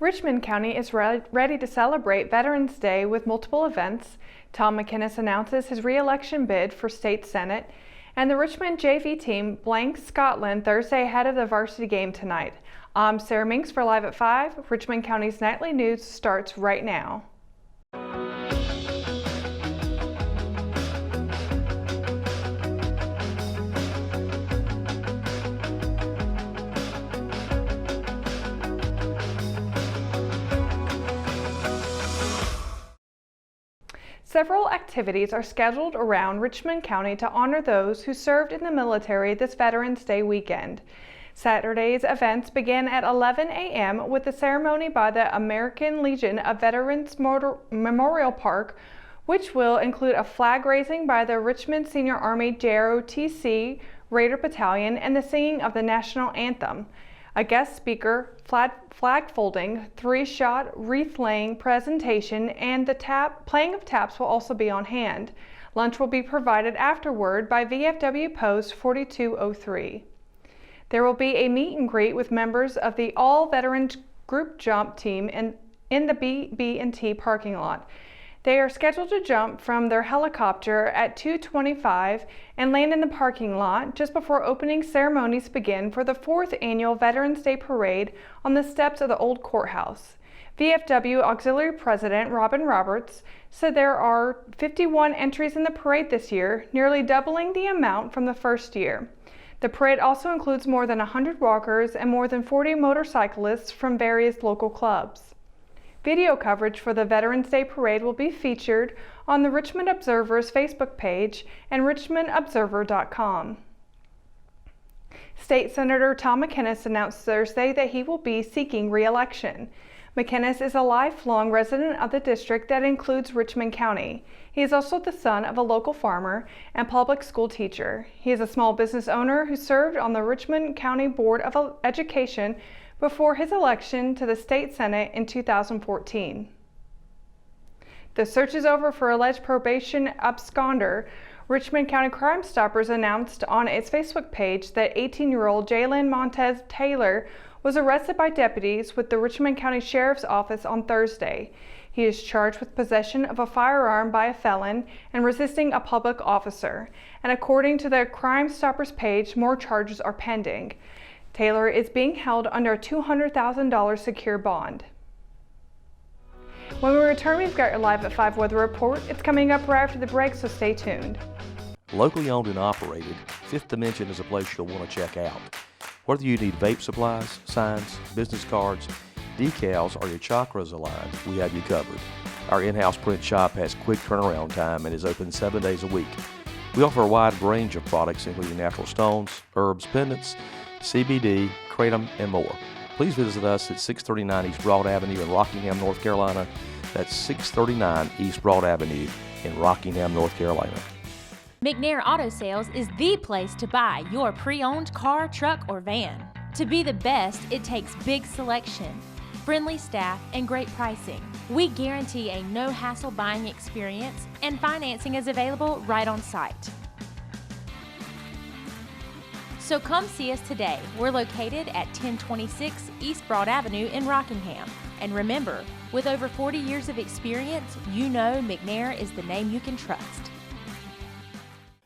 Richmond County is ready to celebrate Veterans Day with multiple events. Tom McInnes announces his re-election bid for State Senate, and the Richmond JV team blanks Scotland Thursday ahead of the varsity game tonight. I'm Sarah Minks for Live at 5. Richmond County's nightly news starts right now. Several activities are scheduled around Richmond County to honor those who served in the military this Veterans Day weekend. Saturday's events begin at 11 a.m. with a ceremony by the American Legion of Veterans Memorial Park, which will include a flag raising by the Richmond Senior Army JROTC Raider Battalion and the singing of the national anthem. A guest speaker, flag folding, three-shot wreath-laying presentation, and the playing of taps will also be on hand. Lunch will be provided afterward by VFW Post 4203. There will be a meet and greet with members of the all-veterans group jump team in the BB&T parking lot. They are scheduled to jump from their helicopter at 2:25 and land in the parking lot just before opening ceremonies begin for the 4th annual Veterans Day Parade on the steps of the old courthouse. VFW Auxiliary President Robin Roberts said there are 51 entries in the parade this year, nearly doubling the amount from the first year. The parade also includes more than 100 walkers and more than 40 motorcyclists from various local clubs. Video coverage for the Veterans Day Parade will be featured on the Richmond Observer's Facebook page and richmondobserver.com. State Senator Tom McInnes announced Thursday that he will be seeking re-election. McInnes is a lifelong resident of the district that includes Richmond County. He is also the son of a local farmer and public school teacher. He is a small business owner who served on the Richmond County Board of Education before his election to the State Senate in 2014. The search is over for alleged probation absconder. Richmond County Crime Stoppers announced on its Facebook page that 18-year-old Jalen Montez Taylor was arrested by deputies with the Richmond County Sheriff's Office on Thursday. He is charged with possession of a firearm by a felon and resisting a public officer. And according to the Crime Stoppers page, more charges are pending. Taylor is being held under a $200,000 secure bond. When we return, we've got your Live at 5 weather report. It's coming up right after the break, so stay tuned. Locally owned and operated, Fifth Dimension is a place you'll want to check out. Whether you need vape supplies, signs, business cards, decals, or your chakras aligned, we have you covered. Our in-house print shop has quick turnaround time and is open 7 days a week. We offer a wide range of products including natural stones, herbs, pendants, CBD, kratom, and more. Please visit us at 639 East Broad Avenue in Rockingham, North Carolina. That's 639 East Broad Avenue in Rockingham, North Carolina. McNair Auto Sales is the place to buy your pre-owned car, truck, or van. To be the best, it takes big selection, friendly staff, and great pricing. We guarantee a no-hassle buying experience, and financing is available right on site. So come see us today. We're located at 1026 East Broad Avenue in Rockingham. And remember, with over 40 years of experience, you know McNair is the name you can trust.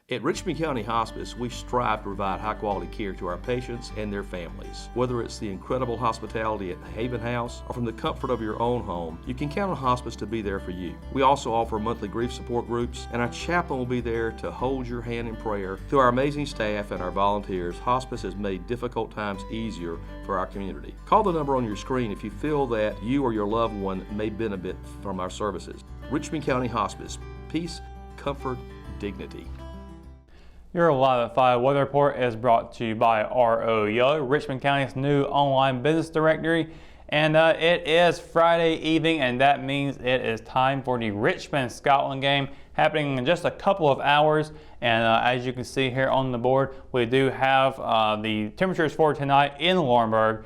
At Richmond County Hospice, we strive to provide high-quality care to our patients and their families. Whether it's the incredible hospitality at the Haven House or from the comfort of your own home, you can count on hospice to be there for you. We also offer monthly grief support groups, and our chaplain will be there to hold your hand in prayer. Through our amazing staff and our volunteers, hospice has made difficult times easier for our community. Call the number on your screen if you feel that you or your loved one may benefit from our services. Richmond County Hospice. Peace, comfort, dignity. Your Live at 5 weather report is brought to you by RO Yellow, Richmond County's new online business directory. And it is Friday evening, and that means it is time for the Richmond-Scotland game happening in just a couple of hours. And as you can see here on the board, we do have the temperatures for tonight in Laurinburg.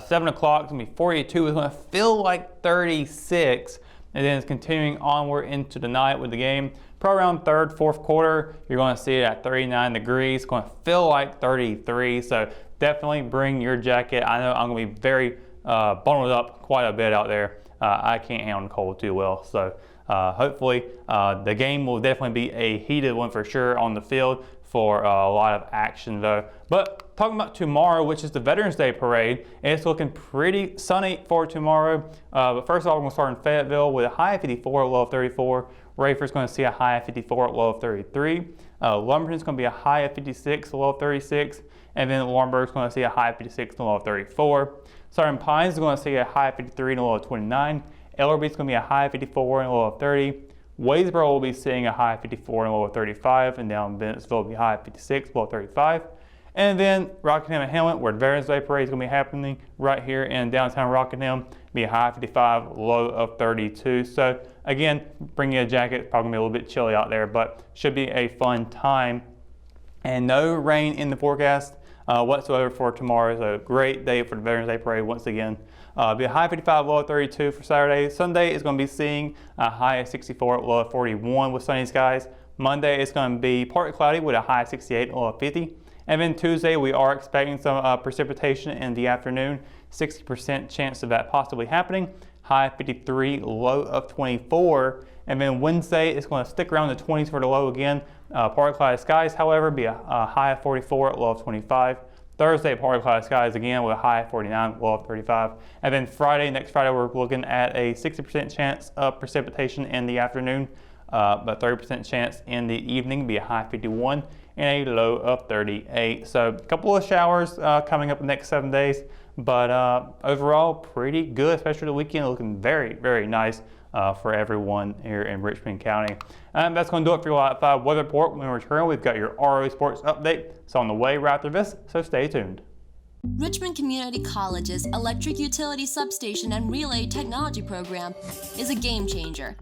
7 o'clock, it's going to be 42. It's going to feel like 36. And then it's continuing onward into the night with the game. Probably around third, fourth quarter, you're going to see it at 39 degrees. It's going to feel like 33, so definitely bring your jacket. I know I'm going to be very bundled up quite a bit out there. I can't handle the cold too well, so hopefully the game will definitely be a heated one for sure on the field for a lot of action though. But talking about tomorrow, which is the Veterans Day Parade, it's looking pretty sunny for tomorrow. But first of all, we're going to start in Fayetteville with a high of 54, a low of 34. Rayford's going to see a high of 54, a low of 33. Lumberton's going to be a high of 56, a low of 36. And then Laurinburg's going to see a high of 56 and a low of 34. Southern Pines is going to see a high of 53 and a low of 29. Ellerby's going to be a high of 54 and a low of 30. Wadesboro will be seeing a high of 54 and a low of 35. And down Bennettsville will be high of 56, low of 35. And then Rockingham and Hamlet, where the Veterans Day Parade is going to be happening right here in downtown Rockingham, be a high of 55, low of 32. So again, bring you a jacket. It's probably going to be a little bit chilly out there, but should be a fun time. And no rain in the forecast whatsoever for tomorrow. So a great day for the Veterans Day Parade once again. Be a high of 55, low of 32 for Saturday. Sunday is going to be seeing a high of 64, low of 41 with sunny skies. Monday is going to be partly cloudy with a high of 68, low of 50. And then Tuesday, we are expecting some precipitation in the afternoon. 60% chance of that possibly happening. High of 53, low of 24. And then Wednesday, it's going to stick around the 20s for the low again. Partly cloudy skies, however, be a high of 44, low of 25. Thursday, partly cloudy skies again with a high of 49, low of 35. And then Friday, next Friday, we're looking at a 60% chance of precipitation in the afternoon, but 30% chance in the evening, be a high of 51 and a low of 38. So a couple of showers coming up the next 7 days, but overall pretty good, especially the weekend, looking very, very nice for everyone here in Richmond County. And that's going to do it for your Live 5 weather report. When we return, we've got your RO Sports update. It's on the way right after this, so stay tuned. Richmond Community College's Electric Utility Substation and Relay Technology program is a game changer.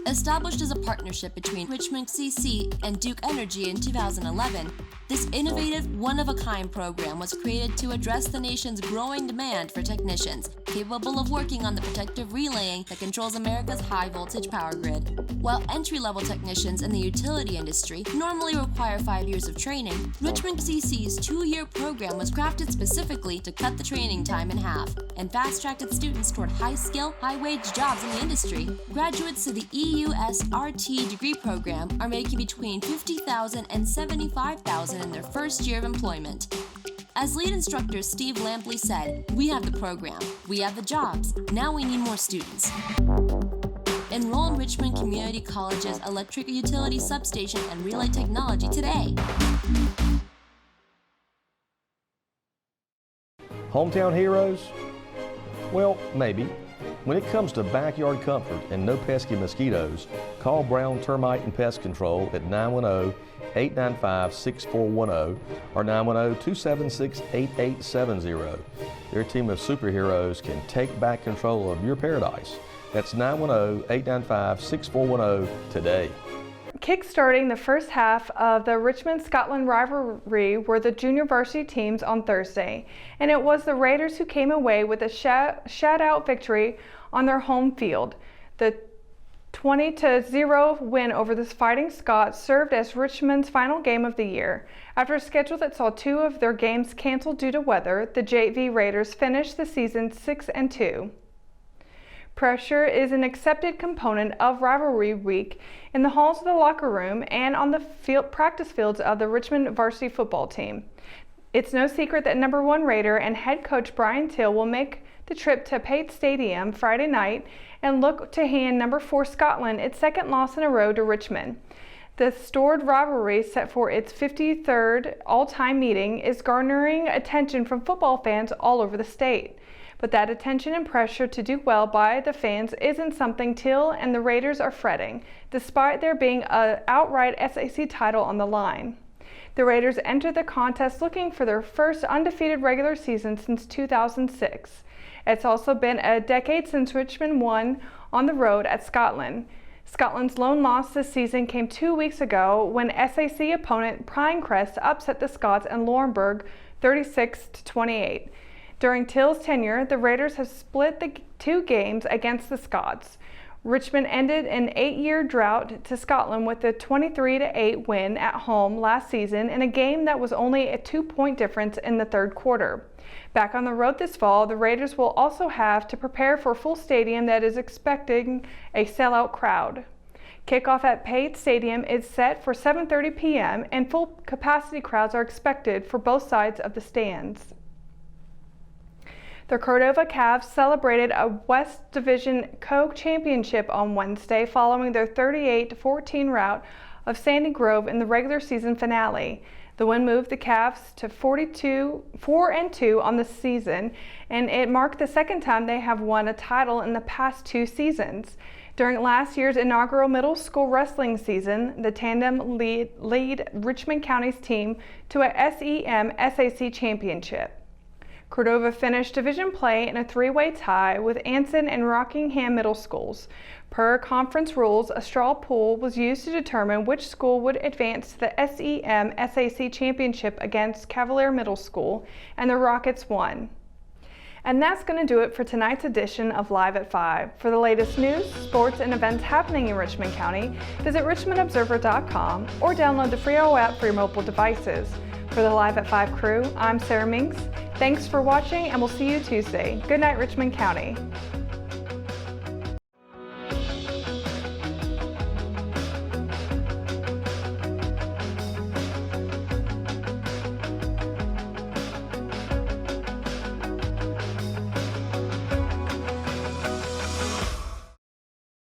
Established as a partnership between Richmond CC and Duke Energy in 2011, this innovative, one-of-a-kind program was created to address the nation's growing demand for technicians capable of working on the protective relaying that controls America's high-voltage power grid. While entry-level technicians in the utility industry normally require 5 years of training, Richmond CC's 2-year program was crafted specifically to cut the training time in half and fast-tracked its students toward high-skill, high-wage jobs in the industry. Graduates to the EUSRT degree program are making between $50,000 and $75,000 in their first year of employment. As lead instructor Steve Lampley said, "We have the program, we have the jobs, now we need more students." Enroll in Richmond Community College's Electric Utility Substation and Relay Technology today. Hometown heroes? Well, maybe. When it comes to backyard comfort and no pesky mosquitoes, call Brown Termite and Pest Control at 910-895-6410 or 910-276-8870. Their team of superheroes can take back control of your paradise. That's 910-895-6410 today. Kickstarting the first half of the Richmond-Scotland rivalry were the junior varsity teams on Thursday, and it was the Raiders who came away with a shutout victory on their home field. The 20-0 win over the Fighting Scots served as Richmond's final game of the year. After a schedule that saw 2 of their games canceled due to weather, the JV Raiders finished the season 6-2. Pressure is an accepted component of rivalry week in the halls of the locker room and on the practice fields of the Richmond varsity football team. It's no secret that number 1 Raider and head coach Brian Till will make the trip to Pate Stadium Friday night and look to hand number 4 Scotland its second loss in a row to Richmond. The storied rivalry, set for its 53rd all-time meeting, is garnering attention from football fans all over the state. But that attention and pressure to do well by the fans isn't something Till and the Raiders are fretting, despite there being an outright SAC title on the line. The Raiders entered the contest looking for their first undefeated regular season since 2006. It's also been a decade since Richmond won on the road at Scotland. Scotland's lone loss this season came 2 weeks ago when SAC opponent Pinecrest upset the Scots in Laurinburg 36-28. During Till's tenure, the Raiders have split the 2 games against the Scots. Richmond ended an 8-year drought to Scotland with a 23-8 win at home last season in a game that was only a 2-point difference in the third quarter. Back on the road this fall, the Raiders will also have to prepare for a full stadium that is expecting a sellout crowd. Kickoff at Pate Stadium is set for 7:30 p.m. and full capacity crowds are expected for both sides of the stands. The Cordova Cavs celebrated a West Division co-championship on Wednesday following their 38-14 rout of Sandy Grove in the regular season finale. The win moved the Cavs to 4-2 on the season, and it marked the second time they have won a title in the past 2 seasons. During last year's inaugural middle school wrestling season, the tandem lead Richmond County's team to a SEM SAC championship. Cordova finished division play in a 3-way tie with Anson and Rockingham Middle Schools. Per conference rules, a straw poll was used to determine which school would advance to the SEM SAC championship against Cavalier Middle School, and the Rockets won. And that's going to do it for tonight's edition of Live at 5. For the latest news, sports, and events happening in Richmond County, visit richmondobserver.com or download the free app for your mobile devices. For the Live at 5 crew, I'm Sarah Minks. Thanks for watching, and we'll see you Tuesday. Good night, Richmond County.